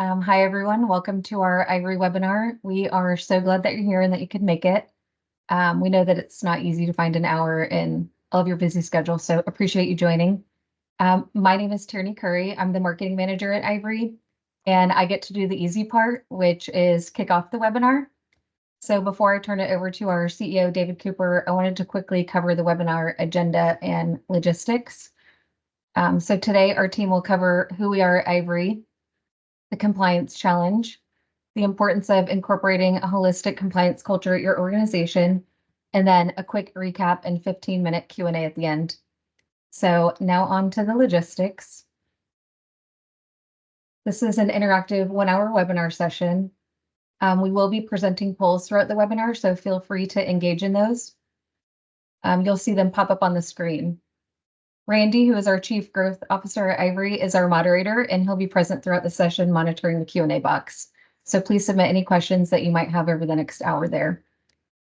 Hi, everyone. Welcome to our Ivory webinar. We are so glad that you're here and that you could make it. We know that it's not easy to find an hour in all of your busy schedule, so appreciate you joining. My name is Tierney Curry. I'm the marketing manager at Ivory, and I get to do the easy part, which is kick off the webinar. So before I turn it over to our CEO, David Cooper, I wanted to quickly cover the webinar agenda and logistics. So today our team will cover who we are at Ivory, the compliance challenge, the importance of incorporating a holistic compliance culture at your organization, and then a quick recap and 15-minute Q&A at the end. So now on to the logistics. This is an interactive 1-hour webinar session. We will be presenting polls throughout the webinar, so feel free to engage in those. You'll see them pop up on the screen. Randy, who is our Chief Growth Officer at Ivory, is our moderator, and he'll be present throughout the session monitoring the Q&A box. So please submit any questions that you might have over the next hour there.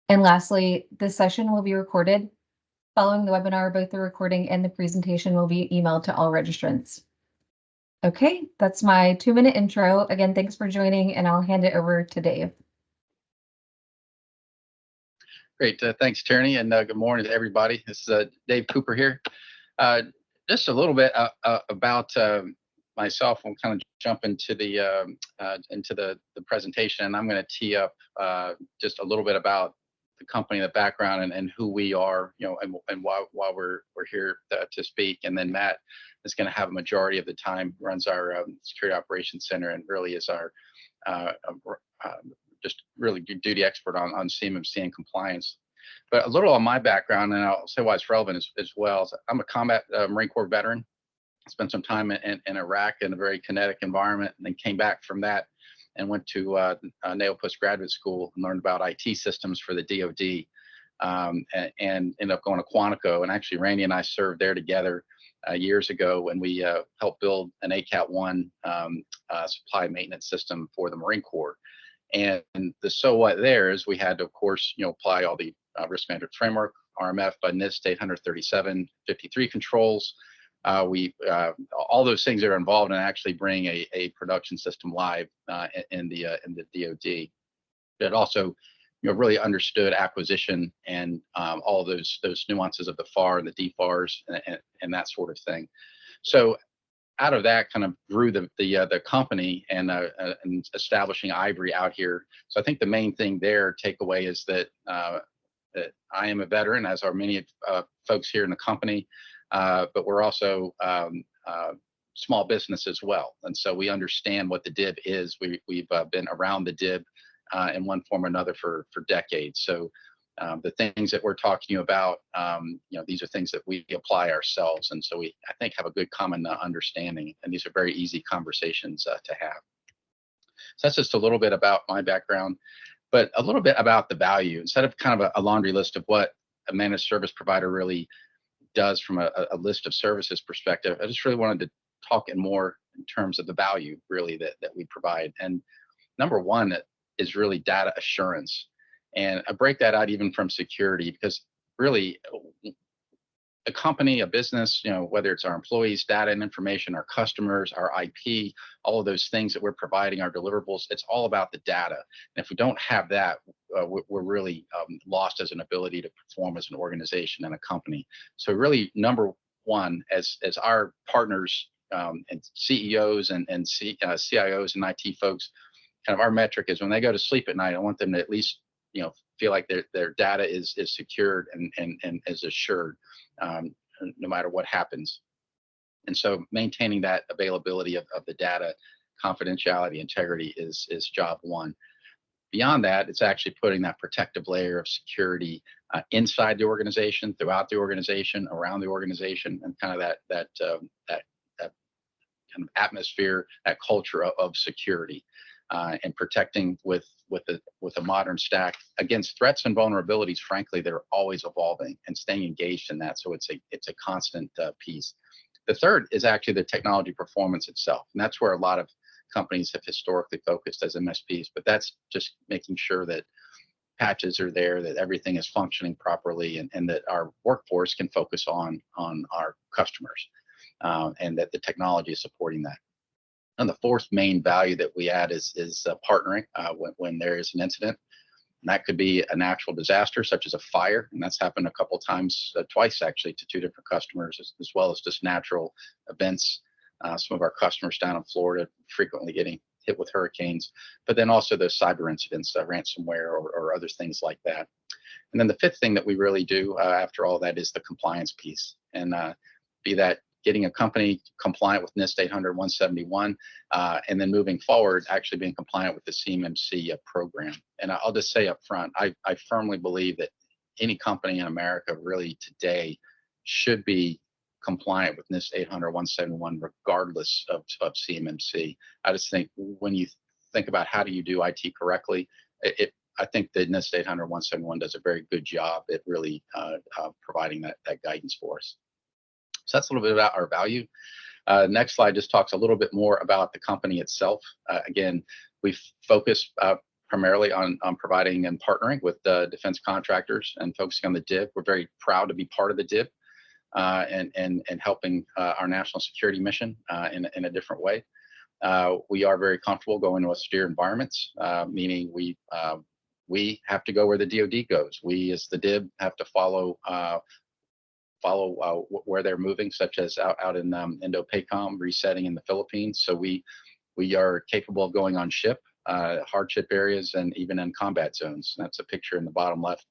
And lastly, this session will be recorded. Following the webinar, both the recording and the presentation will be emailed to all registrants. Okay, that's my 2-minute intro. Again, thanks for joining, and I'll hand it over to Dave. Great, thanks, Tierney, and good morning to everybody. This is Dave Cooper here. Just a little bit about myself. We'll kind of jump into the presentation, and I'm going to tee up just a little bit about the company, the background, and who we are, and why we're here to speak. And then Matt is going to have a majority of the time, runs our Security Operations Center, and really is our just really good duty expert on CMMC and compliance. But a little on my background, and I'll say why it's relevant as well. So I'm a combat Marine Corps veteran. Spent some time in Iraq in a very kinetic environment, and then came back from that and went to Naval Postgraduate School and learned about IT systems for the DoD, and ended up going to Quantico. And actually, Randy and I served there together years ago when we helped build an ACAT-1 supply maintenance system for the Marine Corps. And the so what there is we had to, of course, apply all the risk management framework, RMF, NIST 837, 53 controls. All those things that are involved in actually bring a production system live in the DoD. It also, really understood acquisition and all of those nuances of the FAR and the DFARs and that sort of thing. So out of that kind of grew the company and establishing Ivory out here. So I think the main thing there takeaway is that that I am a veteran, as are many folks here in the company, but we're also small business as well, and so we understand what the DIB is. We've been around the DIB in one form or another for decades. So the things that we're talking about, these are things that we apply ourselves, and so we, I think, have a good common understanding, and these are very easy conversations to have. So that's just a little bit about my background, but a little bit about the value. Instead of kind of a laundry list of what a managed service provider really does from a list of services perspective, I just really wanted to talk more in terms of the value really that we provide. And number one is really data assurance. And I break that out even from security, because really a company, a business, whether it's our employees, data and information, our customers, our IP, all of those things that we're providing, our deliverables, it's all about the data. And if we don't have that, we're really lost as an ability to perform as an organization and a company. So really, number one, as our partners and CEOs and CIOs and IT folks, kind of our metric is when they go to sleep at night, I want them to at least feel like their data is secured and is assured no matter what happens. And so maintaining that availability of the data, confidentiality, integrity is job one. Beyond that, it's actually putting that protective layer of security inside the organization, throughout the organization, around the organization, and kind of that kind of atmosphere, that culture of security, and protecting with a modern stack against threats and vulnerabilities. Frankly, they're always evolving, and staying engaged in that. So it's a constant piece. The third is actually the technology performance itself, and that's where a lot of companies have historically focused as MSPs. But that's just making sure that patches are there, that everything is functioning properly, and that our workforce can focus on our customers, and that the technology is supporting that. And the fourth main value that we add is partnering when there is an incident. And that could be a natural disaster, such as a fire, and that's happened a couple of times, twice actually, to 2 different customers, as well as just natural events. Some of our customers down in Florida frequently getting hit with hurricanes, but then also those cyber incidents, ransomware or other things like that. And then the fifth thing that we really do after all that is the compliance piece, and be that getting a company compliant with NIST 800-171, and then moving forward, actually being compliant with the CMMC program. And I'll just say up front, I firmly believe that any company in America really today should be compliant with NIST 800-171, regardless of CMMC. I just think when you think about how do you do IT correctly, I think that NIST 800-171 does a very good job at really providing that guidance for us. So that's a little bit about our value. Next slide just talks a little bit more about the company itself. Again, we focus primarily on providing and partnering with defense contractors and focusing on the DIB. We're very proud to be part of the DIB and helping our national security mission in a different way. We are very comfortable going to austere environments, meaning we have to go where the DoD goes. We, as the DIB, have to follow where they're moving, such as out in Indo-PACOM, resetting in the Philippines. So we are capable of going on ship, hardship areas, and even in combat zones. That's a picture in the bottom left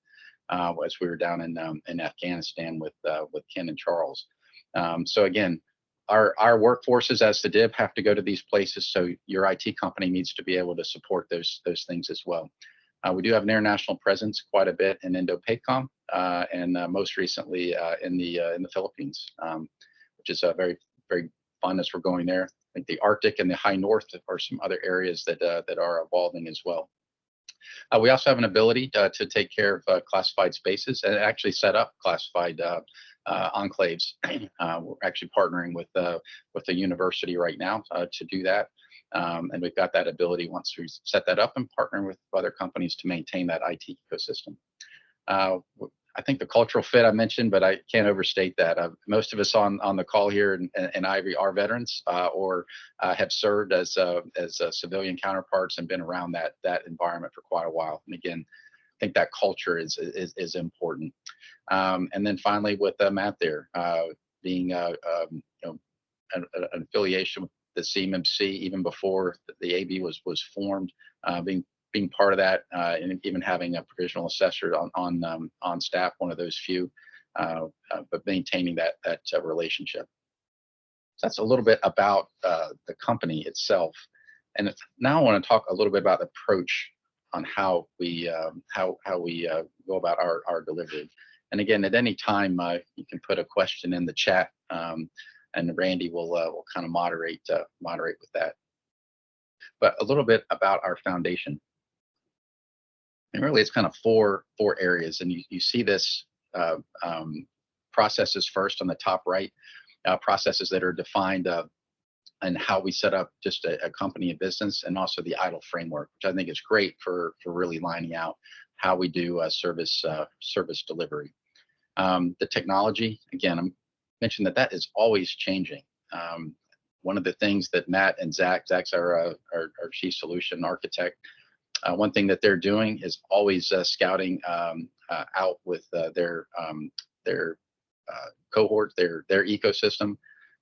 as we were down in Afghanistan with Ken and Charles. So again, our workforces as the DIB have to go to these places. So your IT company needs to be able to support those things as well. We do have an international presence quite a bit in Indo-PACOM and most recently in the Philippines, which is very, very fun as we're going there. I think the Arctic and the high north are some other areas that are evolving as well. We also have an ability to take care of classified spaces and actually set up classified enclaves. We're actually partnering with a university right now to do that. And we've got that ability once we set that up and partner with other companies to maintain that IT ecosystem. I think the cultural fit I mentioned, but I can't overstate that. Most of us on the call here in Iviry are veterans or have served as civilian counterparts and been around that environment for quite a while. And again, I think that culture is important. And then finally, with Matt there being an affiliation with the CMMC even before the AB was formed, being part of that, and even having a provisional assessor on staff, one of those few, but maintaining that relationship. So that's a little bit about the company itself. And now I want to talk a little bit about the approach on how we go about our delivery. And again, at any time, you can put a question in the chat, and Randy will kind of moderate with that. But a little bit about our foundation. And really, it's kind of four areas. And you see this processes first on the top right, processes that are defined and how we set up just a company, a business, and also the IDLE framework, which I think is great for really lining out how we do service delivery. The technology, again, I mentioned that is always changing. One of the things that Matt and Zach's our chief solution architect, one thing that they're doing is always scouting out with their cohort, their ecosystem,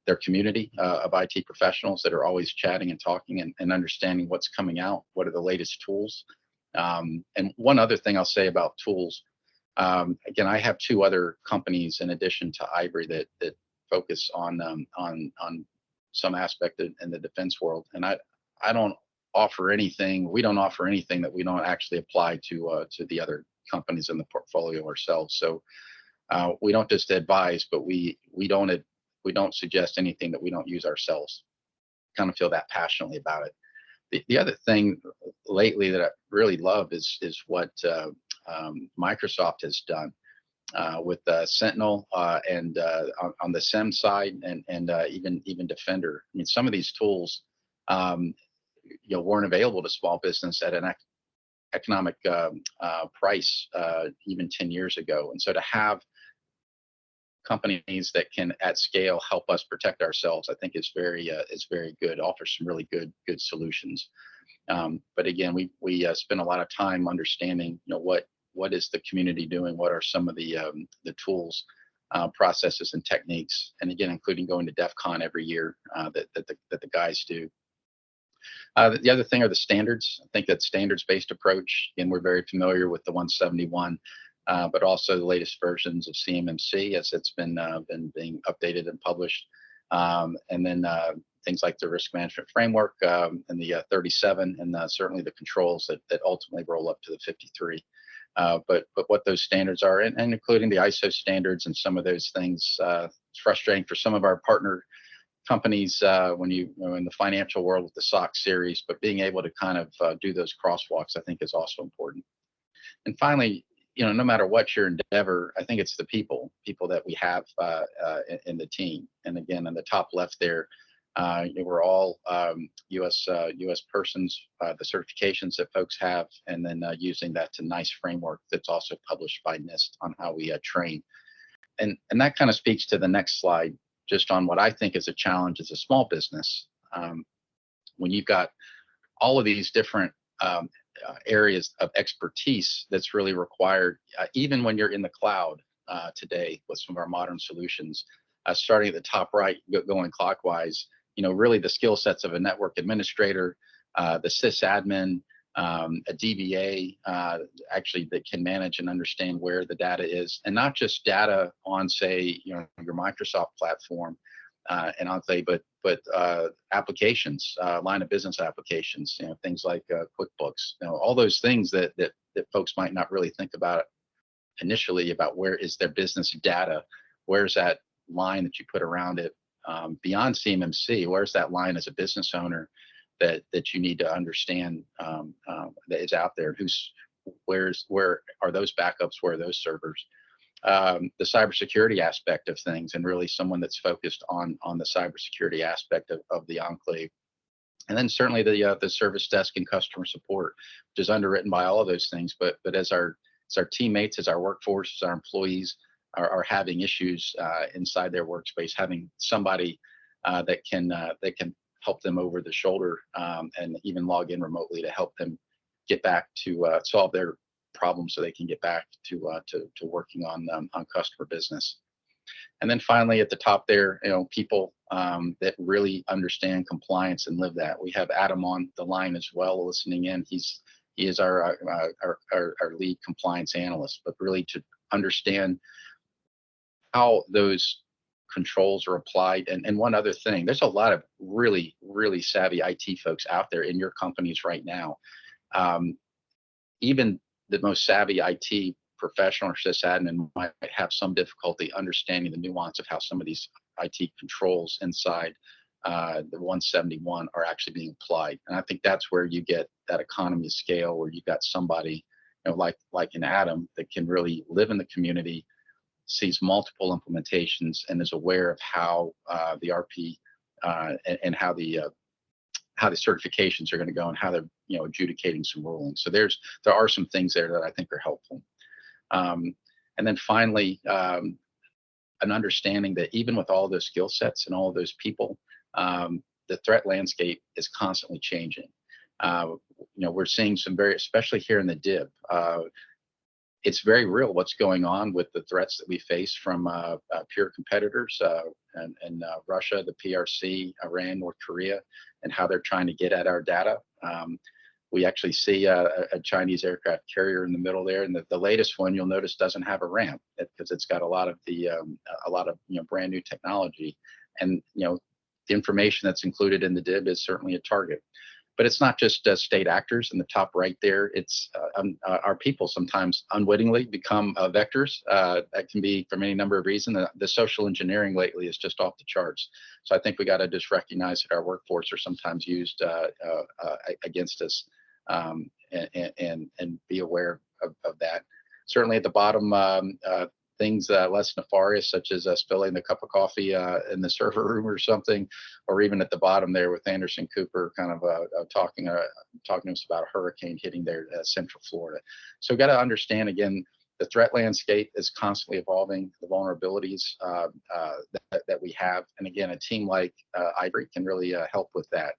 their community of IT professionals that are always chatting and talking and understanding what's coming out, what are the latest tools. And one other thing I'll say about tools, again, I have 2 other companies in addition to Iviry that focus on some aspect in the defense world, and I don't offer anything. We don't offer anything that we don't actually apply to the other companies in the portfolio ourselves. So we don't just advise, but we don't suggest anything that we don't use ourselves. Kind of feel that passionately about it. The other thing lately that I really love is what Microsoft has done with Sentinel and on the SIEM side and even Defender. I mean, some of these tools weren't available to small business at an economic price even 10 years ago. And so to have companies that can at scale help us protect ourselves, I think is very good. Offers some really good solutions. But again, we spend a lot of time understanding, what is the community doing? What are some of the tools, processes, and techniques? And again, including going to DEF CON every year that the guys do. The other thing are the standards. I think that standards-based approach, and we're very familiar with the 171, but also the latest versions of CMMC as it's been being updated and published. And then things like the risk management framework and the 37, and certainly the controls that ultimately roll up to the 53. But what those standards are, and including the ISO standards and some of those things, it's frustrating for some of our partner companies when in the financial world with the SOX series, but being able to kind of do those crosswalks, I think, is also important. And finally, no matter what your endeavor, I think it's the people that we have in the team. And again, in the top left there, we're all U.S. persons, the certifications that folks have, and then using that to NICE framework that's also published by NIST on how we train. And that kind of speaks to the next slide, just on what I think is a challenge as a small business. When you've got all of these different areas of expertise that's really required, even when you're in the cloud today with some of our modern solutions, starting at the top right, going clockwise, really the skill sets of a network administrator, the sysadmin, a DBA, actually that can manage and understand where the data is, and not just data on, say, your Microsoft platform and Enclave, but applications, line of business applications, things like QuickBooks, all those things that folks might not really think about initially, about where is their business data, where's that line that you put around it, beyond CMMC, where's that line as a business owner that you need to understand that is out there, where are those backups, where are those servers, the cybersecurity aspect of things, and really someone that's focused on the cybersecurity aspect of the Enclave. And then certainly the service desk and customer support, which is underwritten by all of those things. But as our teammates, as our workforce, as our employees are having issues inside their workspace, having somebody that can help them over the shoulder and even log in remotely to help them get back to solve their problems, so they can get back to working on customer business. And then finally, at the top there, people that really understand compliance and live that. We have Adam on the line as well, listening in. He is our lead compliance analyst, but really to understand how those controls are applied. And one other thing, there's a lot of really, really savvy IT folks out there in your companies right now. Even the most savvy IT professional or sysadmin might have some difficulty understanding the nuance of how some of these IT controls inside the 171 are actually being applied. And I think that's where you get that economy of scale, where you've got somebody like an Adam that can really live in the community, sees multiple implementations, and is aware of how the RP and how the certifications are going to go, and how they're adjudicating some rulings. So there are some things there that I think are helpful. And then finally, an understanding that even with all those skill sets and all of those people, the threat landscape is constantly changing. We're seeing some especially here in the DIB, it's very real what's going on with the threats that we face from peer competitors and Russia, the PRC, Iran, North Korea, and how they're trying to get at our data. We actually see a Chinese aircraft carrier in the middle there, and the latest one you'll notice doesn't have a ramp because it's got a lot of brand new technology, and the information that's included in the DIB is certainly a target. But it's not just state actors in the top right there. It's our people sometimes unwittingly become vectors. That can be for any number of reasons. The social engineering lately is just off the charts. So I think we got to just recognize that our workforce are sometimes used against us, and be aware of that. Certainly at the bottom, things less nefarious, such as spilling the cup of coffee in the server room or something, or even at the bottom there with Anderson Cooper kind of talking to us about a hurricane hitting their central Florida. So we've got to understand, again, the threat landscape is constantly evolving, the vulnerabilities that we have. And again, a team like Iviry can really help with that.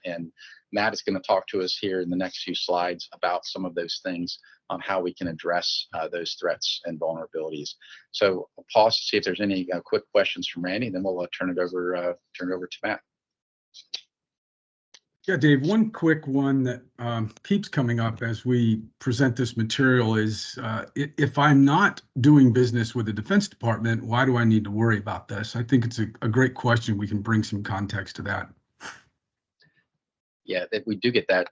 And Matt is going to talk to us here in the next few slides about some of those things on how we can address those threats and vulnerabilities. So I'll pause to see if there's any quick questions from Randy, and then we'll turn it over to Matt. Yeah, Dave, one quick one that keeps coming up as we present this material is if I'm not doing business with the Defense Department, why do I need to worry about this? I think it's a great question. We can bring some context to that. Yeah, that we do get that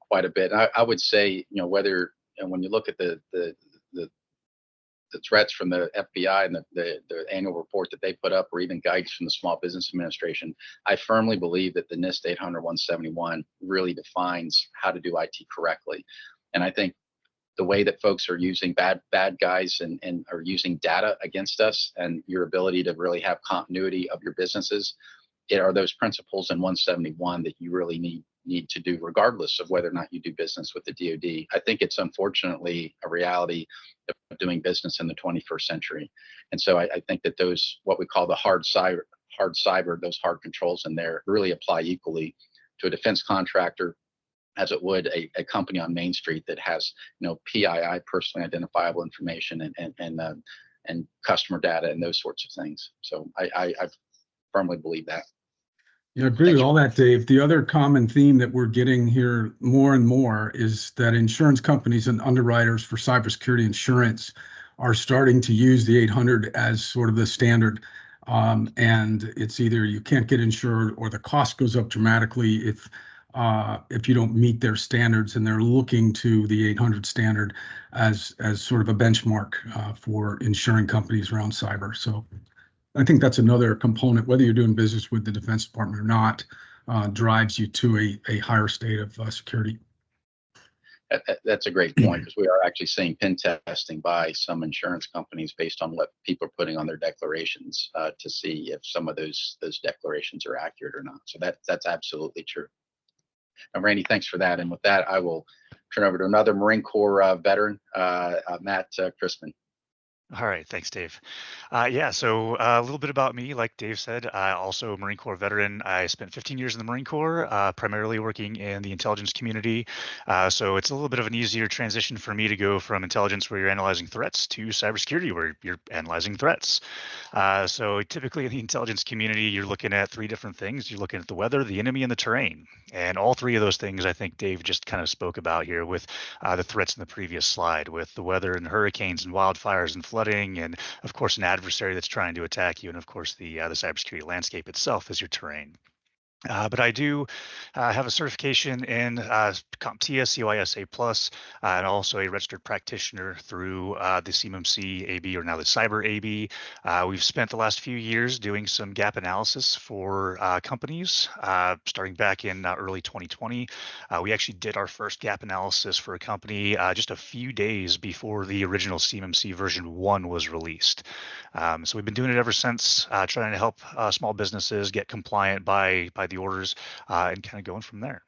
quite a bit. I would say, whether when you look at the threats from the FBI and the annual report that they put up, or even guidance from the Small Business Administration, I firmly believe that the NIST 800-171 really defines how to do IT correctly. And I think the way that folks are using bad guys and are using data against us, and your ability to really have continuity of your businesses, it are those principles in 171 that you really need to do, regardless of whether or not you do business with the DoD. I think it's unfortunately a reality of doing business in the 21st century. And so I think that those, what we call the hard cyber, those hard controls in there really apply equally to a defense contractor as it would a company on Main Street that has, PII, personally identifiable information, and customer data and those sorts of things. So I firmly believe that. Yeah, I agree with all that, Dave. The other common theme that we're getting here more and more is that insurance companies and underwriters for cybersecurity insurance are starting to use the 800 as sort of the standard. And it's either you can't get insured or the cost goes up dramatically if you don't meet their standards, and they're looking to the 800 standard as sort of a benchmark for insuring companies around cyber. So I think that's another component, whether you're doing business with the Defense Department or not, drives you to a higher state of security. That's a great point, because we are actually seeing pen testing by some insurance companies based on what people are putting on their declarations to see if some of those declarations are accurate or not. So that's absolutely true. And Randy, thanks for that. And with that, I will turn over to another Marine Corps veteran, Matt Crispin. All right, thanks, Dave. Yeah, so a little bit about me. Like Dave said, I also a Marine Corps veteran. I spent 15 years in the Marine Corps, primarily working in the intelligence community. So it's a little bit of an easier transition for me to go from intelligence, where you're analyzing threats, to cybersecurity, where you're analyzing threats. So typically in the intelligence community, you're looking at three different things. You're looking at the weather, the enemy, and the terrain. And all three of those things, I think Dave just kind of spoke about here with the threats in the previous slide, with the weather and hurricanes and wildfires and flooding, and of course an adversary that's trying to attack you, and of course the cybersecurity landscape itself is your terrain. But I do have a certification in CompTIA CYSA Plus, and also a registered practitioner through the CMMC AB, or now the Cyber AB. We've spent the last few years doing some gap analysis for companies, starting back in early 2020. We actually did our first gap analysis for a company just a few days before the original CMMC version 1 was released. So we've been doing it ever since, trying to help small businesses get compliant by the orders, and kind of going from there.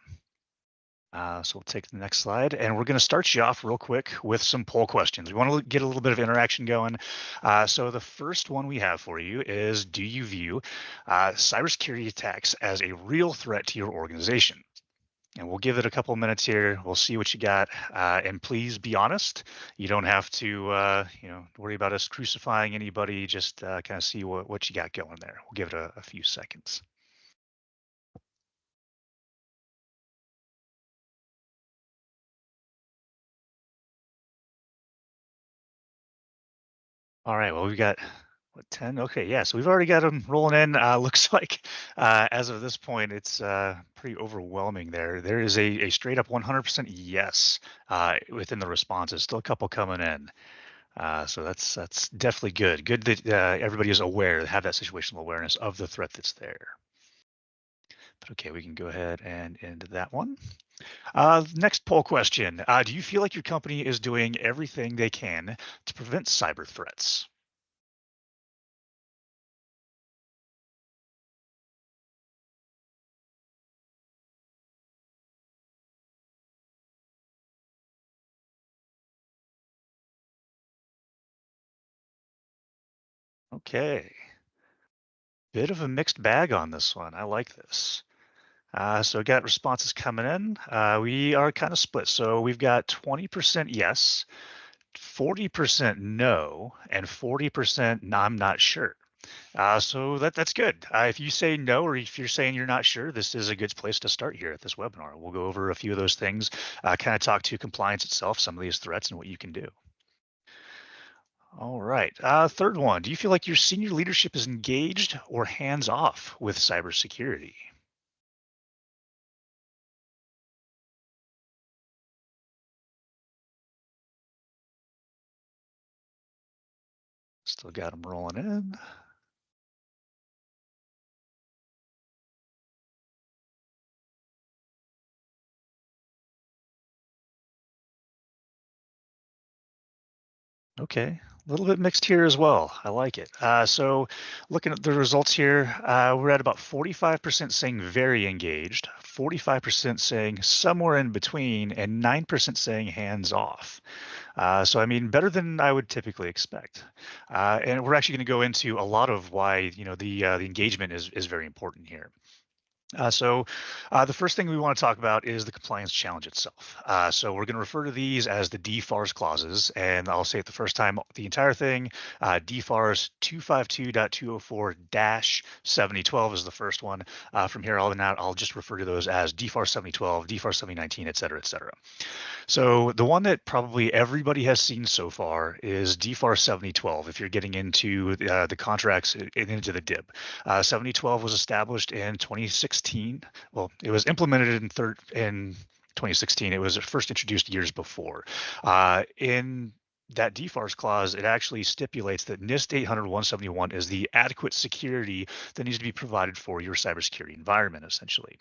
So we'll take the next slide, and we're going to start you off real quick with some poll questions. We want to get a little bit of interaction going. So the first one we have for you is, do you view cybersecurity attacks as a real threat to your organization? And we'll give it a couple of minutes here. We'll see what you got. And please be honest. You don't have to worry about us crucifying anybody. Just kind of see what you got going there. We'll give it a few seconds. All right, well, we've got, 10? Okay, yeah, so we've already got them rolling in. Looks like as of this point, it's pretty overwhelming there. There is a straight up 100% yes within the responses. Still a couple coming in. So that's definitely good. Good that everybody is aware, have that situational awareness of the threat that's there. But okay, we can go ahead and end that one. Next poll question. Do you feel like your company is doing everything they can to prevent cyber threats? Okay. Bit of a mixed bag on this one. I like this. So got responses coming in. We are kind of split. So we've got 20% yes, 40% no, and 40% I'm not sure. So that's good. If you say no, or if you're saying you're not sure, this is a good place to start here at this webinar. We'll go over a few of those things, kind of talk to compliance itself, some of these threats and what you can do. All right. Third one, do you feel like your senior leadership is engaged or hands off with cybersecurity? Still got them rolling in. Okay, a little bit mixed here as well. I like it. So looking at the results here, we're at about 45% saying very engaged, 45% saying somewhere in between, and 9% saying hands off. So I mean, better than I would typically expect. And we're actually going to go into a lot of why the engagement is very important here. So the first thing we want to talk about is the compliance challenge itself. So we're going to refer to these as the DFARS clauses, and I'll say it the first time, the entire thing. DFARS 252.204-7012 is the first one. From here on out, I'll just refer to those as DFARS 7012, DFARS 7019, et cetera, et cetera. So the one that probably everybody has seen so far is DFARS 7012. If you're getting into the contracts and into the DIB, 7012 was established in 2016. Well, it was implemented in 2016. It was first introduced years before. In that DFARS clause, it actually stipulates that NIST 800-171 is the adequate security that needs to be provided for your cybersecurity environment, essentially.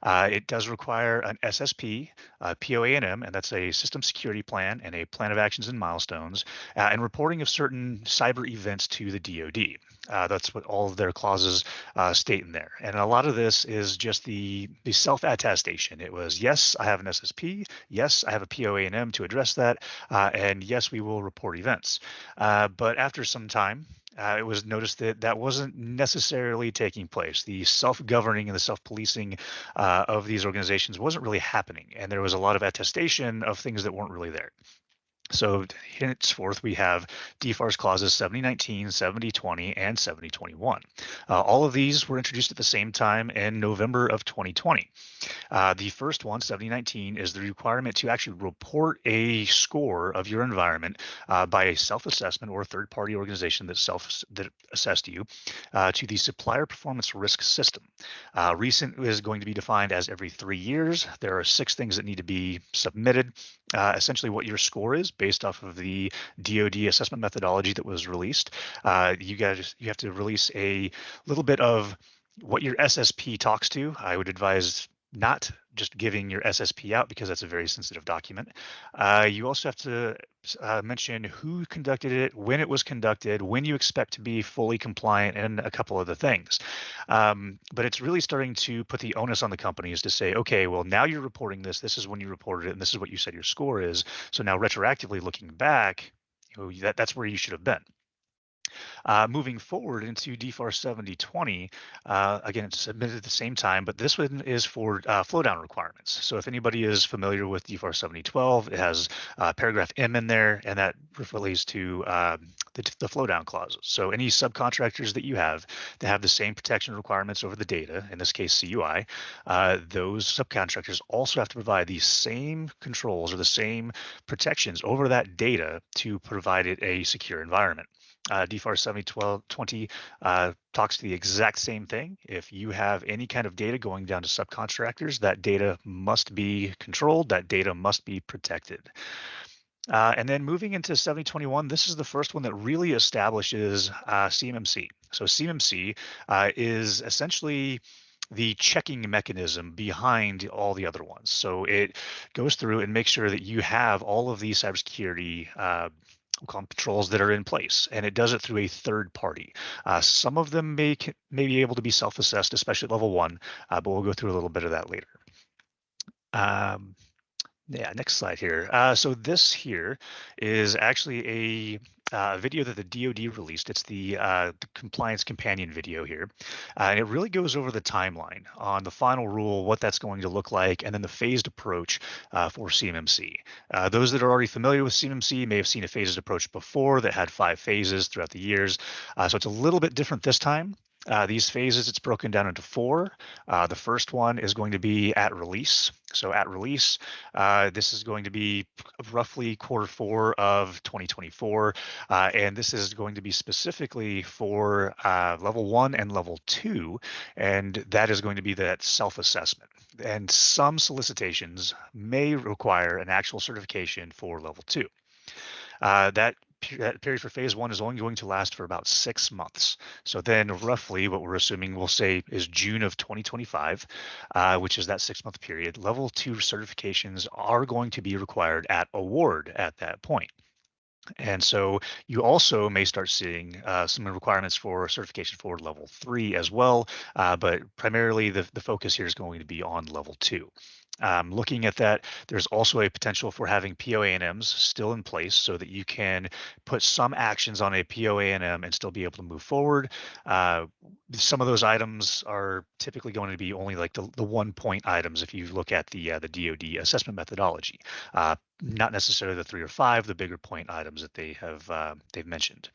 It does require an SSP, POA&M, and that's a system security plan and a plan of actions and milestones, and reporting of certain cyber events to the DoD. That's what all of their clauses state in there. And a lot of this is just the self-attestation. It was, yes, I have an SSP. Yes, I have a POA&M to address that. And yes, we will report events. But after some time, it was noticed that that wasn't necessarily taking place. The self-governing and the self-policing of these organizations wasn't really happening. And there was a lot of attestation of things that weren't really there. So henceforth, we have DFARS clauses 7019, 7020, and 7021. All of these were introduced at the same time in November of 2020. The first one, 7019, is the requirement to actually report a score of your environment by a self-assessment or a third-party organization that assessed you to the Supplier Performance Risk System. Recent is going to be defined as every 3 years. There are 6 things that need to be submitted. Essentially what your score is based off of the DoD assessment methodology that was released. You have to release a little bit of what your SSP talks to. I would advise not just giving your SSP out because that's a very sensitive document. You also have to mention who conducted it, when it was conducted, when you expect to be fully compliant, and a couple other things. But it's really starting to put the onus on the companies to say, okay, well, now you're reporting this. This is when you reported it, and this is what you said your score is. So now retroactively looking back, that's where you should have been. Moving forward into DFAR 7020, again, it's submitted at the same time, but this one is for flow down requirements. So if anybody is familiar with DFAR 7012, it has paragraph M in there, and that relates to the flow down clauses. So any subcontractors that you have that have the same protection requirements over the data, in this case CUI, those subcontractors also have to provide the same controls or the same protections over that data to provide it a secure environment. DFAR 7020 talks to the exact same thing. If you have any kind of data going down to subcontractors, that data must be controlled, that data must be protected. And then moving into 7021, this is the first one that really establishes CMMC. So CMMC is essentially the checking mechanism behind all the other ones. So it goes through and makes sure that you have all of these cybersecurity controls that are in place, and it does it through a third party. Some of them may be able to be self-assessed, especially at level 1, but we'll go through a little bit of that later. Yeah, next slide here. So this here is actually a video that the DoD released. It's the compliance companion video here. And it really goes over the timeline on the final rule, what that's going to look like, and then the phased approach for CMMC. Those that are already familiar with CMMC may have seen a phased approach before that had 5 phases throughout the years. So it's a little bit different this time. These phases, it's broken down into 4. The first one is going to be at release. So at release, this is going to be roughly Q4 of 2024. And this is going to be specifically for level 1 and level 2. And that is going to be that self-assessment. And some solicitations may require an actual certification for level 2. That period for phase 1 is only going to last for about 6 months. So then roughly what we're assuming we'll say is June of 2025, which is that 6-month period. Level 2 certifications are going to be required at award at that point. And so you also may start seeing some requirements for certification for level 3 as well, but primarily the focus here is going to be on level 2. Looking at that, there's also a potential for having POA&Ms still in place so that you can put some actions on a POA&M and still be able to move forward. Some of those items are typically going to be only like the 1-point items if you look at the DoD assessment methodology, not necessarily the 3 or 5, the bigger point items that they've mentioned.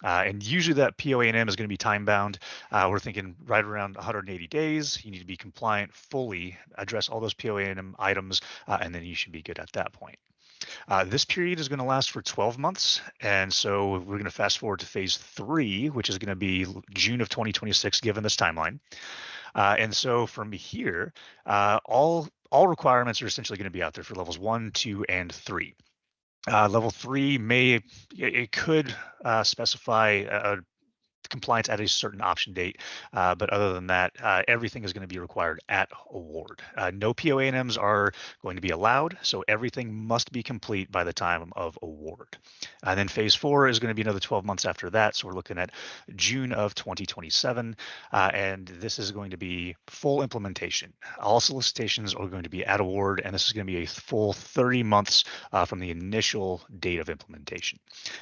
And usually that POA&M is going to be time bound. We're thinking right around 180 days. You need to be compliant, fully address all those POA&M items, and then you should be good at that point. This period is going to last for 12 months. And so we're going to fast forward to phase 3, which is going to be June of 2026, given this timeline. And so from here, all requirements are essentially going to be out there for levels 1, 2, and 3. Level 3 could specify compliance at a certain option date, but other than that, everything is going to be required at award. No POA&Ms are going to be allowed, so everything must be complete by the time of award. And then phase 4 is going to be another 12 months after that, so we're looking at June of 2027, and this is going to be full implementation. All solicitations are going to be at award, and this is going to be a full 30 months from the initial date of implementation.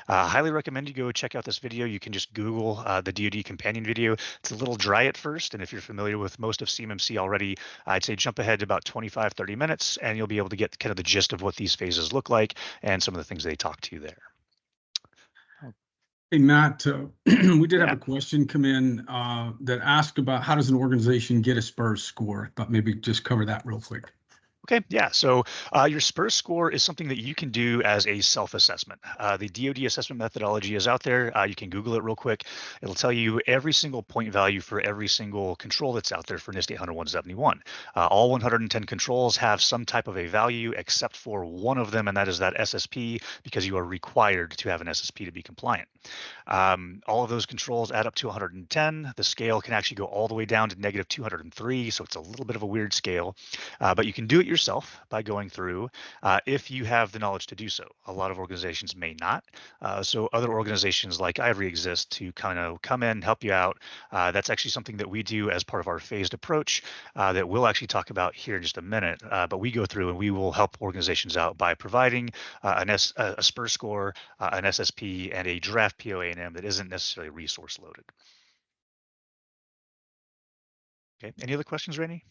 Highly recommend you go check out this video. You can just Google the DoD companion video. It's a little dry at first, and if you're familiar with most of CMMC already, I'd say jump ahead to about 25-30 minutes, and you'll be able to get kind of the gist of what these phases look like and some of the things they talk to there. Hey, Matt, we did have a question come in that asked about how does an organization get a SPURS score? Thought maybe just cover that real quick. Okay, yeah, so your SPURS score is something that you can do as a self-assessment. The DoD assessment methodology is out there. You can Google it real quick. It'll tell you every single point value for every single control that's out there for NIST 800-171. All 110 controls have some type of a value except for one of them, and that is that SSP, because you are required to have an SSP to be compliant. All of those controls add up to 110. The scale can actually go all the way down to -203, so it's a little bit of a weird scale, but you can do it yourself by going through if you have the knowledge to do so. A lot of organizations may not. So other organizations like Iviry exist to kind of come in, help you out. That's actually something that we do as part of our phased approach that we'll actually talk about here in just a minute. But we go through and we will help organizations out by providing a SPURS score, an SSP, and a draft POA&M that isn't necessarily resource loaded. Okay, any other questions, Rainey?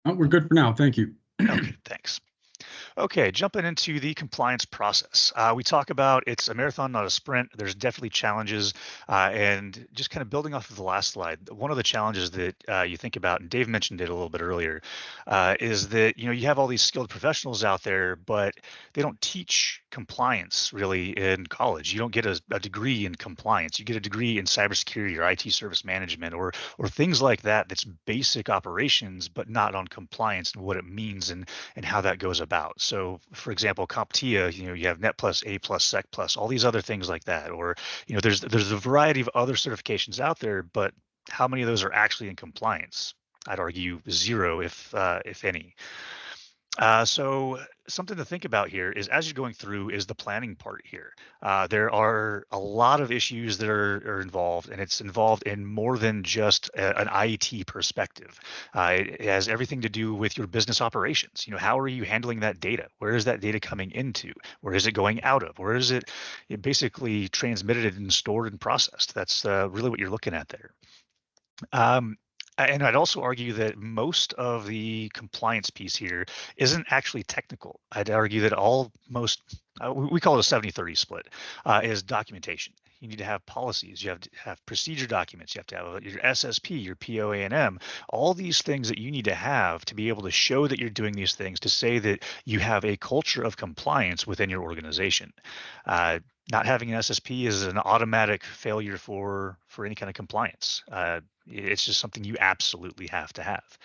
Oh, we're good for now. Thank you. Okay, thanks. Okay, jumping into the compliance process. We talk about it's a marathon, not a sprint. There's definitely challenges, and just kind of building off of the last slide, one of the challenges that you think about, and Dave mentioned it a little bit earlier, is that you have all these skilled professionals out there, but they don't teach compliance really in college. You don't get a degree in compliance. You get a degree in cybersecurity or IT service management or things like that. That's basic operations, but not on compliance and what it means and how that goes about. So for example, CompTIA, you have Net Plus, A Plus, Sec Plus, all these other things like that. Or, there's a variety of other certifications out there, but how many of those are actually in compliance? I'd argue 0, if any. So something to think about here is as you're going through is the planning part here. There are a lot of issues that are involved, and it's involved in more than just an IT perspective. It has everything to do with your business operations. How are you handling that data? Where is that data coming into? Where is it going out of? Where is it basically transmitted and stored and processed? That's really what you're looking at there. And I'd also argue that most of the compliance piece here isn't actually technical. I'd argue that we call it a 70-30 split, is documentation. You need to have policies, you have to have procedure documents, you have to have your SSP, your POA&M, all these things that you need to have to be able to show that you're doing these things, to say that you have a culture of compliance within your organization. Not having an SSP is an automatic failure for any kind of compliance. It's just something you absolutely have to have.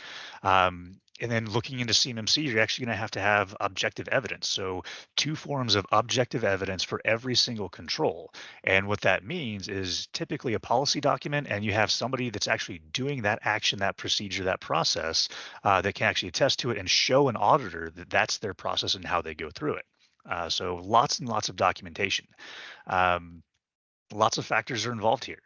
And then looking into CMMC, you're actually going to have objective evidence. So 2 forms of objective evidence for every single control. And what that means is typically a policy document, and you have somebody that's actually doing that action, that procedure, that process that can actually attest to it and show an auditor that that's their process and how they go through it. So lots and lots of documentation. Lots of factors are involved here.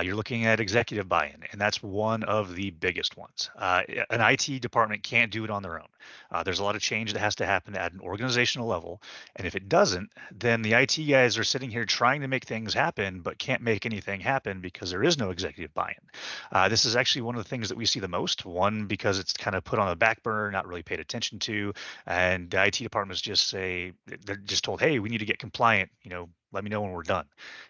You're looking at executive buy-in, and that's one of the biggest ones. An IT department can't do it on their own. There's a lot of change that has to happen at an organizational level, and if it doesn't, then the IT guys are sitting here trying to make things happen, but can't make anything happen because there is no executive buy-in. This is actually one of the things that we see the most. One, because it's kind of put on the back burner, not really paid attention to, and the IT departments just say, they're just told, hey, we need to get compliant, let me know when we're done.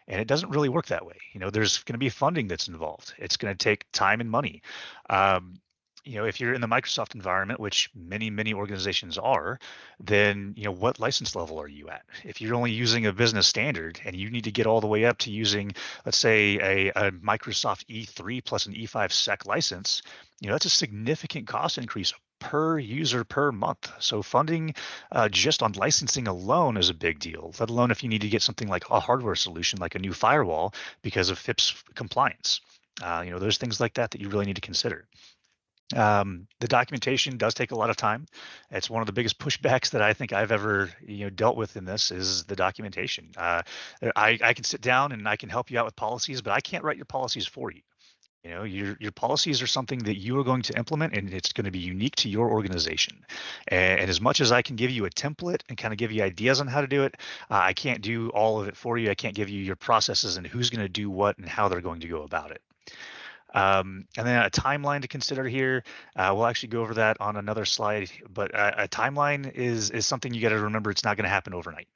And it doesn't really work that way. There's going to be funding that's involved. It's going to take time and money. If you're in the Microsoft environment, which many organizations are, then what license level are you at? If you're only using a business standard and you need to get all the way up to using, let's say, a Microsoft E3 plus an E5 SEC license, that's a significant cost increase per user per month. So funding just on licensing alone is a big deal, let alone if you need to get something like a hardware solution, like a new firewall, because of FIPS compliance. There's things like that you really need to consider. The documentation does take a lot of time. It's one of the biggest pushbacks that I think I've ever dealt with in this is the documentation. I can sit down and I can help you out with policies, but I can't write your policies for you. Your policies are something that you are going to implement, and it's going to be unique to your organization. And as much as I can give you a template and kind of give you ideas on how to do it, I can't do all of it for you. I can't give you your processes and who's going to do what and how they're going to go about it. And then a timeline to consider here. We'll actually go over that on another slide, but a timeline is something you got to remember. It's not going to happen overnight.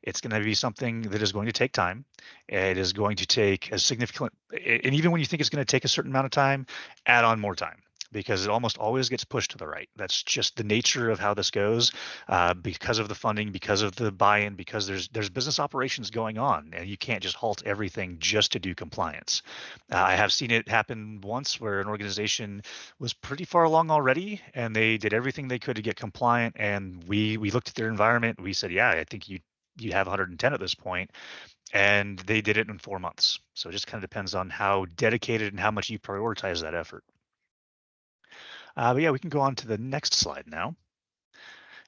It's going to be something that is going to take time. It is going to take a significant, and even when you think it's going to take a certain amount of time, add on more time, because it almost always gets pushed to the right. That's just the nature of how this goes, because of the funding, because of the buy-in, because there's business operations going on, and you can't just halt everything just to do compliance. I have seen it happen once where an organization was pretty far along already, and they did everything they could to get compliant, and we looked at their environment, we said, yeah, I think you have 110 at this point, and they did it in 4 months. So it just kind of depends on how dedicated and how much you prioritize that effort. But yeah, we can go on to the next slide now.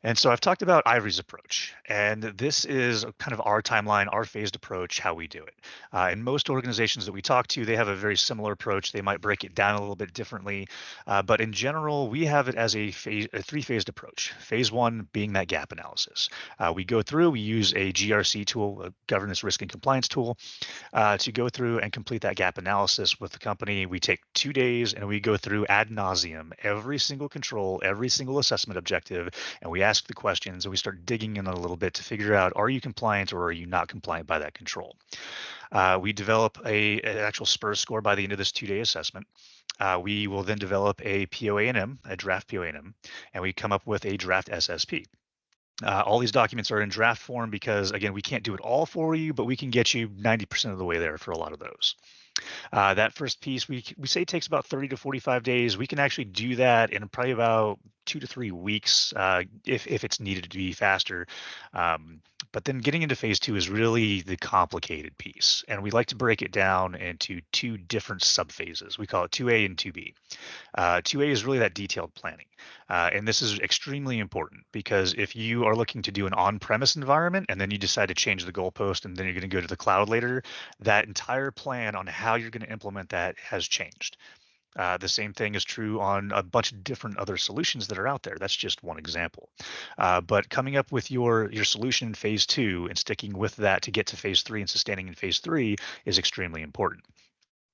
And so I've talked about Iviry's approach, and this is kind of our timeline, our phased approach, how we do it. In most organizations that we talk to, they have a very similar approach. They might break it down a little bit differently, but in general, we have it as a 3-phased approach. Phase 1 being that gap analysis. We go through, we use a GRC tool, a governance risk and compliance tool, to go through and complete that gap analysis with the company. We take 2 days and we go through ad nauseum every single control, every single assessment objective, and we ask the questions and we start digging in a little bit to figure out, are you compliant or are you not compliant by that control? We develop an actual SPURS score by the end of this 2-day assessment. We will then develop a POA&M, a draft POA&M, and we come up with a draft SSP. All these documents are in draft form because, again, we can't do it all for you, but we can get you 90% of the way there for a lot of those. That first piece, we say takes about 30 to 45 days. We can actually do that in probably about 2 to 3 weeks if it's needed to be faster. But then getting into phase 2 is really the complicated piece. And we like to break it down into 2 different subphases. We call it 2A and 2B. 2A is really that detailed planning. And this is extremely important because if you are looking to do an on-premise environment and then you decide to change the goalpost and then you're going to go to the cloud later, that entire plan on how you're going to implement that has changed. The same thing is true on a bunch of different other solutions that are out there. That's just one example. But coming up with your solution in phase 2 and sticking with that to get to phase 3 and sustaining in phase 3 is extremely important.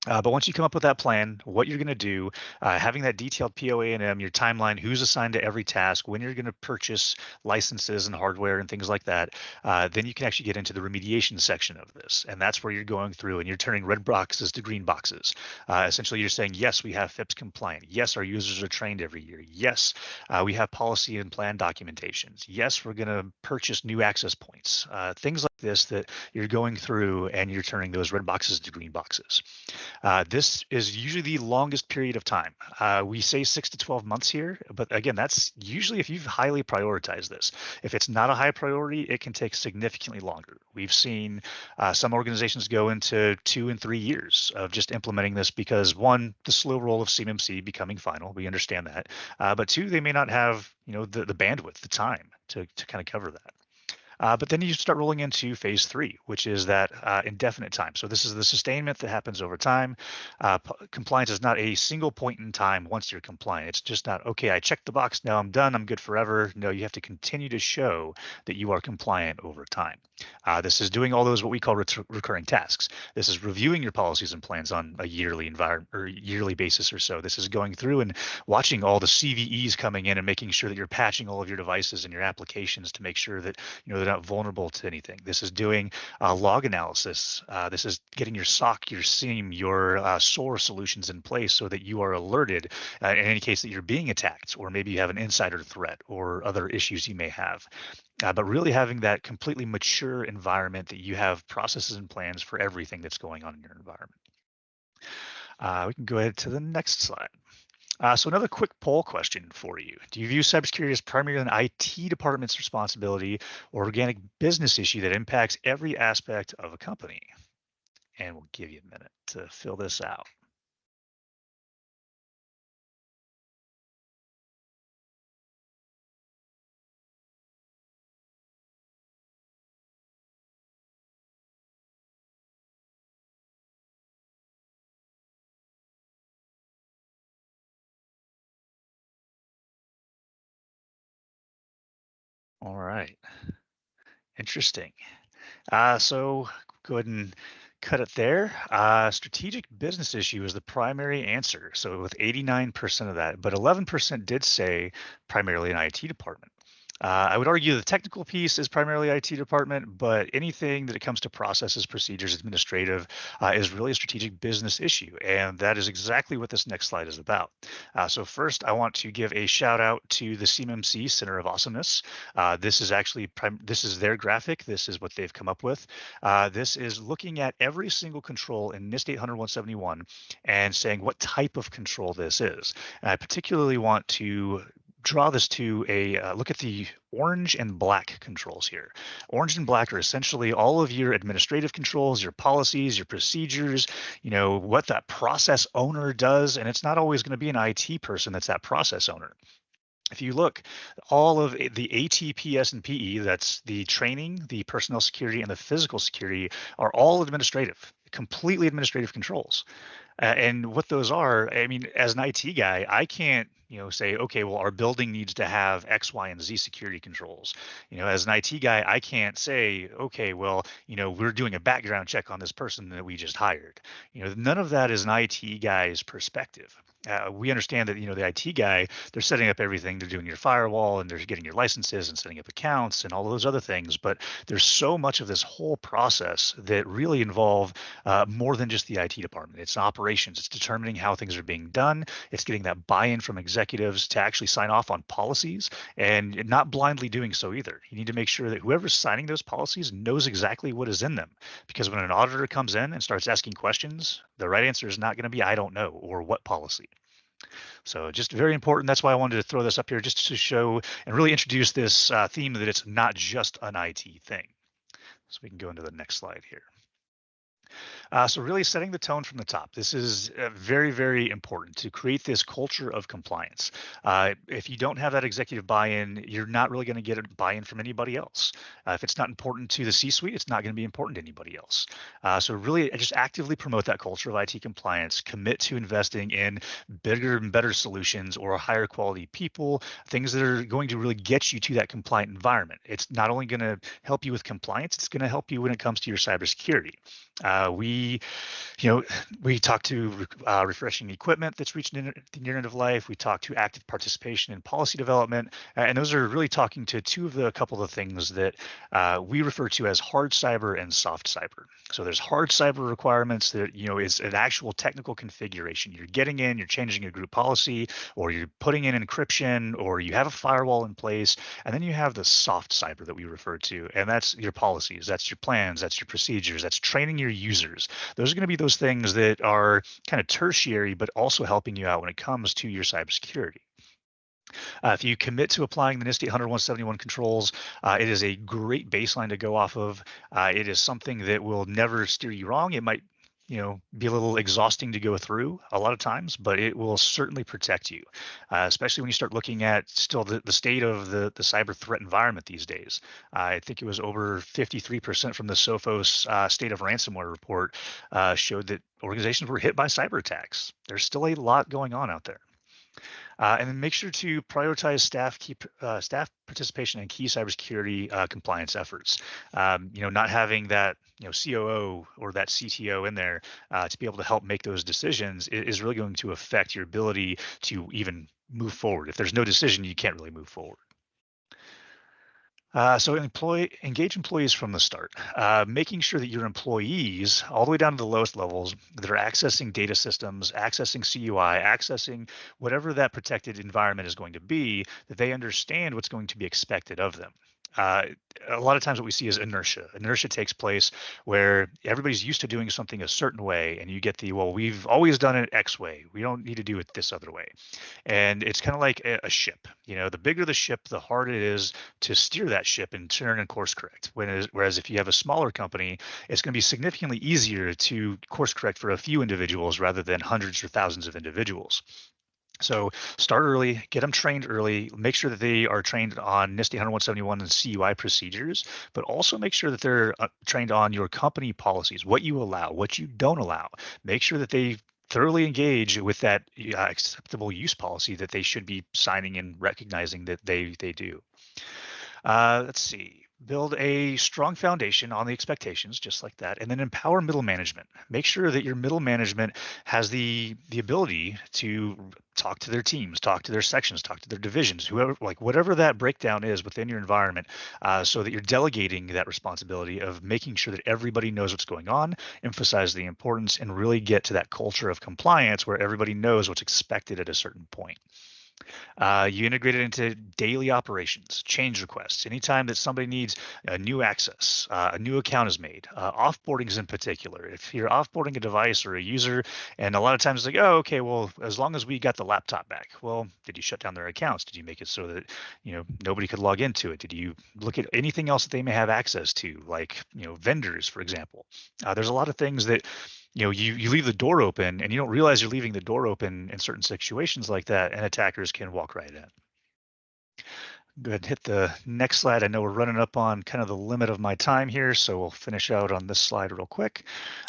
But once you come up with that plan, what you're going to do, having that detailed POA&M, your timeline, who's assigned to every task, when you're going to purchase licenses and hardware and things like that, then you can actually get into the remediation section of this. And that's where you're going through and you're turning red boxes to green boxes. Essentially, you're saying, yes, we have FIPS compliant. Yes, our users are trained every year. Yes, we have policy and plan documentations. Yes, we're going to purchase new access points. Things like this that you're going through and you're turning those red boxes to green boxes. This is usually the longest period of time. We say 6 to 12 months here, but again, that's usually if you've highly prioritized this. If it's not a high priority, it can take significantly longer. We've seen some organizations go into 2 and 3 years of just implementing this because 1, the slow roll of CMMC becoming final, we understand that, but 2, they may not have the bandwidth, the time to kind of cover that. But then you start rolling into phase 3, which is that indefinite time. So this is the sustainment that happens over time. Compliance is not a single point in time once you're compliant. It's just not, okay, I checked the box, now I'm done, I'm good forever. No, you have to continue to show that you are compliant over time. This is doing all those what we call recurring tasks. This is reviewing your policies and plans on a yearly yearly basis or so. This is going through and watching all the CVEs coming in and making sure that you're patching all of your devices and your applications to make sure that they're not vulnerable to anything. This is doing log analysis. This is getting your SOC, your SIEM, your SOAR solutions in place so that you are alerted in any case that you're being attacked, or maybe you have an insider threat or other issues you may have. But really having that completely mature environment that you have processes and plans for everything that's going on in your environment. We can go ahead to the next slide. So another quick poll question for you. Do you view cybersecurity as primarily an IT department's responsibility or organic business issue that impacts every aspect of a company? And we'll give you a minute to fill this out. All right. Interesting. So go ahead and cut it there. Strategic business issue is the primary answer. So with 89% of that, but 11% did say primarily an IT department. I would argue the technical piece is primarily IT department, but anything that it comes to processes, procedures, administrative is really a strategic business issue. And that is exactly what this next slide is about. So first, I want to give a shout out to the CMMC Center of Awesomeness. This is actually, this is their graphic. This is what they've come up with. This is looking at every single control in NIST 800-171 and saying what type of control this is. And I particularly want to draw this to a look at the orange and black controls here. Orange and black are essentially all of your administrative controls, your policies, your procedures, what that process owner does. And it's not always going to be an IT person that's that process owner. If you look, all of the AT, PS, and PE, that's the training, the personnel security, and the physical security, are all administrative, completely administrative controls. And what those are, I mean, as an IT guy, I can't, say, okay, well, our building needs to have X, Y, and Z security controls. As an IT guy, I can't say, okay, well, we're doing a background check on this person that we just hired. None of that is an IT guy's perspective. We understand that, the IT guy, they're setting up everything. They're doing your firewall and they're getting your licenses and setting up accounts and all of those other things. But there's so much of this whole process that really involve more than just the IT department. It's operations. It's determining how things are being done. It's getting that buy-in from executives to actually sign off on policies and not blindly doing so either. You need to make sure that whoever's signing those policies knows exactly what is in them. Because when an auditor comes in and starts asking questions, the right answer is not going to be, I don't know, or what policy. So just very important. That's why I wanted to throw this up here just to show and really introduce this theme that it's not just an IT thing. So we can go into the next slide here. So really setting the tone from the top. This is very, very important to create this culture of compliance. If you don't have that executive buy-in, you're not really going to get a buy-in from anybody else. If it's not important to the C-suite, it's not going to be important to anybody else. So really just actively promote that culture of IT compliance, commit to investing in bigger and better solutions or higher quality people, things that are going to really get you to that compliant environment. It's not only going to help you with compliance, it's going to help you when it comes to your cybersecurity. We talk to refreshing equipment that's reaching the near end of life. We talk to active participation in policy development, and those are really talking to a couple of the things that we refer to as hard cyber and soft cyber. So there's hard cyber requirements that is an actual technical configuration. You're getting in, you're changing a group policy, or you're putting in encryption, or you have a firewall in place, and then you have the soft cyber that we refer to, and that's your policies, that's your plans, that's your procedures, that's training your users. Those are going to be those things that are kind of tertiary, but also helping you out when it comes to your cybersecurity. If you commit to applying the NIST 800-171 controls, it is a great baseline to go off of. It is something that will never steer you wrong. It might be a little exhausting to go through a lot of times, but it will certainly protect you, especially when you start looking at still the state of the cyber threat environment these days. I think it was over 53% from the Sophos State of Ransomware report showed that organizations were hit by cyber attacks. There's still a lot going on out there. And then make sure to prioritize staff participation in key cybersecurity compliance efforts. Not having that COO or that CTO in there to be able to help make those decisions is really going to affect your ability to even move forward. If there's no decision, you can't really move forward. So engage employees from the start, making sure that your employees, all the way down to the lowest levels, that are accessing data systems, accessing CUI, accessing whatever that protected environment is going to be, that they understand what's going to be expected of them. A lot of times what we see is inertia. Inertia takes place where everybody's used to doing something a certain way, and you get well, we've always done it X way. We don't need to do it this other way. And it's kind of like a ship. The bigger the ship, the harder it is to steer that ship and turn and course correct. Whereas if you have a smaller company, it's going to be significantly easier to course correct for a few individuals rather than hundreds or thousands of individuals. So start early, get them trained early, make sure that they are trained on NIST 800-171 and CUI procedures, but also make sure that they're trained on your company policies, what you allow, what you don't allow. Make sure that they thoroughly engage with that acceptable use policy that they should be signing and recognizing that they do. Let's see. Build a strong foundation on the expectations, just like that, and then empower middle management. Make sure that your middle management has the ability to talk to their teams, talk to their sections, talk to their divisions, whatever that breakdown is within your environment, so that you're delegating that responsibility of making sure that everybody knows what's going on, emphasize the importance, and really get to that culture of compliance where everybody knows what's expected at a certain point. You integrate it into daily operations, change requests. Anytime that somebody needs a new access, a new account is made, offboardings in particular. If you're offboarding a device or a user, and a lot of times it's like, oh, okay, well, as long as we got the laptop back. Well, did you shut down their accounts? Did you make it so that nobody could log into it? Did you look at anything else that they may have access to, like vendors, for example? There's a lot of things that you leave the door open and you don't realize you're leaving the door open in certain situations like that, and attackers can walk right in. Go ahead and hit the next slide. I know we're running up on kind of the limit of my time here, so we'll finish out on this slide real quick.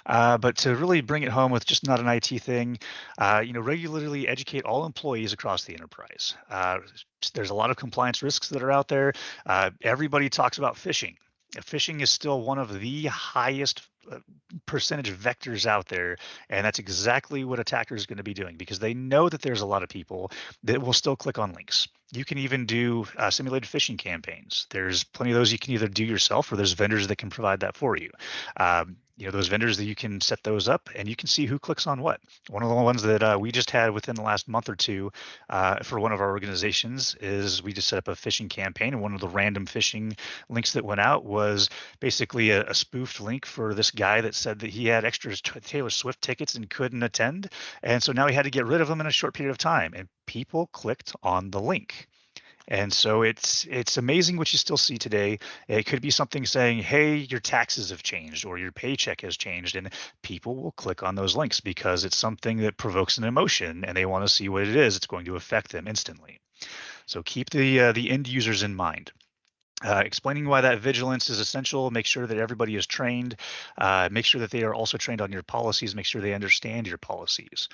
But to really bring it home with just not an IT thing, regularly educate all employees across the enterprise. There's a lot of compliance risks that are out there. Everybody talks about phishing. Phishing is still one of the highest percentage vectors out there, and that's exactly what attackers are going to be doing, because they know that there's a lot of people that will still click on links. You can even do simulated phishing campaigns. There's plenty of those you can either do yourself, or there's vendors that can provide that for you. Those vendors that you can set those up, and you can see who clicks on what. One of the ones that we just had within the last month or two for one of our organizations is we just set up a phishing campaign, and one of the random phishing links that went out was basically a spoofed link for this guy that said that he had extra Taylor Swift tickets and couldn't attend, and so now he had to get rid of them in a short period of time, and people clicked on the link. And so it's amazing what you still see today. It could be something saying, hey, your taxes have changed or your paycheck has changed, and people will click on those links because it's something that provokes an emotion and they want to see what it is. It's going to affect them instantly. So keep the end users in mind. Explaining why that vigilance is essential, make sure that everybody is trained, make sure that they are also trained on your policies, make sure they understand your policies.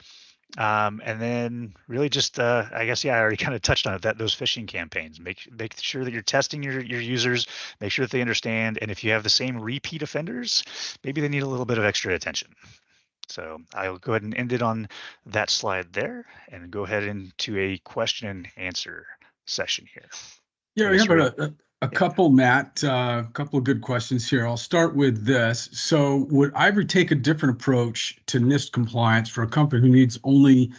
And then really just, I guess, yeah, I already kind of touched on it, that those phishing campaigns, make sure that you're testing your users, make sure that they understand. And if you have the same repeat offenders, maybe they need a little bit of extra attention. So I'll go ahead and end it on that slide there and go ahead into a question and answer session here. Yeah, I we guess have you're ready. a couple, Matt, a couple of good questions here. I'll start with this. So would Ivory take a different approach to NIST compliance for a company who needs only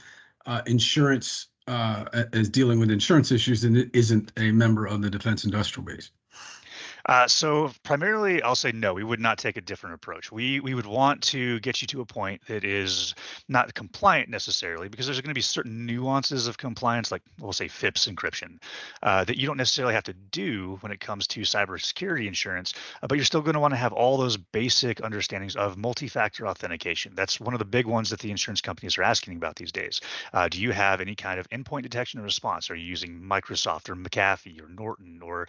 insurance, as dealing with insurance issues and it isn't a member of the defense industrial base? So primarily, I'll say no. We would not take a different approach. We would want to get you to a point that is not compliant necessarily, because there's going to be certain nuances of compliance, like we'll say FIPS encryption, that you don't necessarily have to do when it comes to cybersecurity insurance, but you're still going to want to have all those basic understandings of multi-factor authentication. That's one of the big ones that the insurance companies are asking about these days. Do you have any kind of endpoint detection and response? Are you using Microsoft or McAfee or Norton or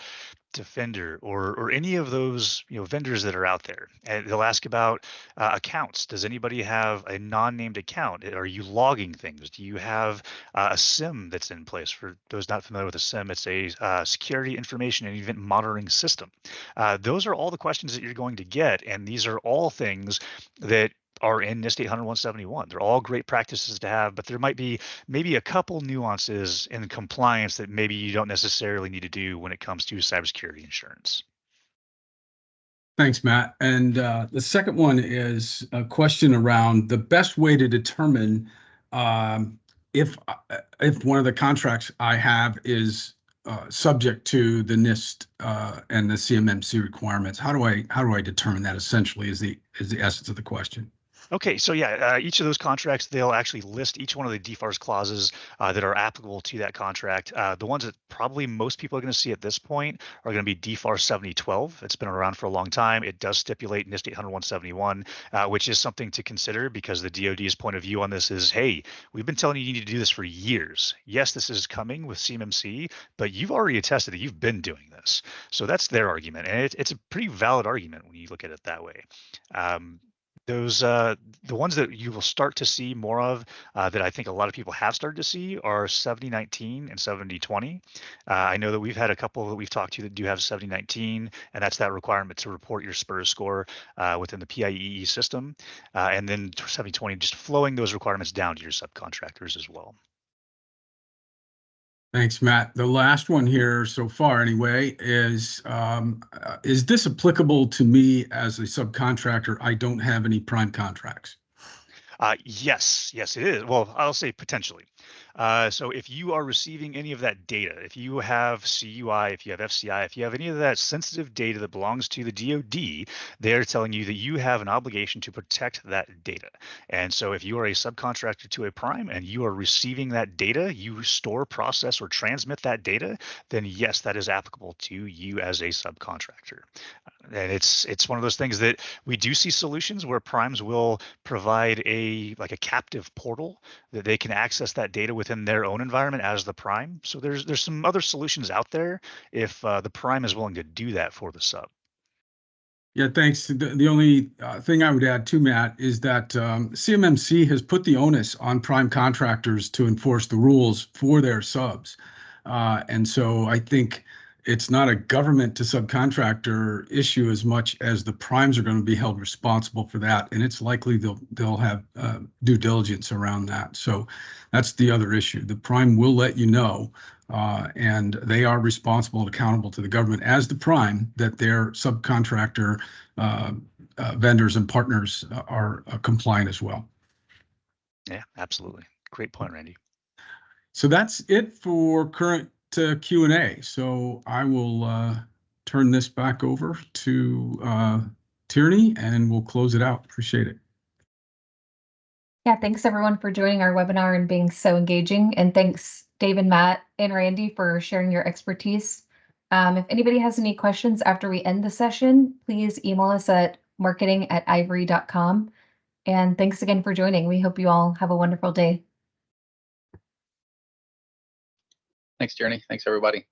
Defender or any of those vendors that are out there? And they'll ask about accounts. Does anybody have a non-named account? Are you logging things? Do you have a SIM that's in place? For those not familiar with a SIM, it's a security information and event monitoring system. Those are all the questions that you're going to get, and these are all things that are in NIST 800-171. They're all great practices to have, but there might be maybe a couple nuances in compliance that maybe you don't necessarily need to do when it comes to cybersecurity insurance. Thanks, Matt. And the second one is a question around the best way to determine if one of the contracts I have is subject to the NIST and the CMMC requirements. How do I determine that? Essentially, is the essence of the question. Okay, so yeah, each of those contracts, they'll actually list each one of the DFARS clauses that are applicable to that contract. The ones that probably most people are going to see at this point are going to be DFARS 7012. It's been around for a long time. It does stipulate NIST 800-171, which is something to consider because the DoD's point of view on this is, hey, we've been telling you need to do this for years. Yes, this is coming with CMMC, but you've already attested that you've been doing this. So that's their argument, and it's a pretty valid argument when you look at it that way. Those the ones that you will start to see more of that I think a lot of people have started to see are 7019 and 7020. I know that we've had a couple that we've talked to that do have 7019, and that's that requirement to report your SPURS score within the PIEE system, and then 7020 just flowing those requirements down to your subcontractors as well. Thanks, Matt. The last one here so far, anyway, is this applicable to me as a subcontractor? I don't have any prime contracts. Yes, it is. Well, I'll say potentially. So if you are receiving any of that data, if you have CUI, if you have FCI, if you have any of that sensitive data that belongs to the DoD, they're telling you that you have an obligation to protect that data. And so if you are a subcontractor to a prime and you are receiving that data, you store, process, or transmit that data, then yes, that is applicable to you as a subcontractor. And it's one of those things that we do see solutions where primes will provide a captive portal that they can access that data within their own environment as the prime. So there's some other solutions out there if the prime is willing to do that for the sub. Yeah, thanks. The only thing I would add to Matt is that CMMC has put the onus on prime contractors to enforce the rules for their subs. And so I think it's not a government to subcontractor issue as much as the primes are going to be held responsible for that. And it's likely they'll have due diligence around that. So that's the other issue. The prime will let you know, and they are responsible and accountable to the government as the prime that their subcontractor vendors and partners are compliant as well. Yeah, absolutely. Great point, Randy. So that's it for current Q&A. So I will turn this back over to Tierney and we'll close it out. Appreciate it. Yeah, thanks everyone for joining our webinar and being so engaging. And thanks Dave and Matt and Randy for sharing your expertise. If anybody has any questions after we end the session, please email us at marketing@ivory.com. And thanks again for joining. We hope you all have a wonderful day. Thanks, Journey. Thanks, everybody.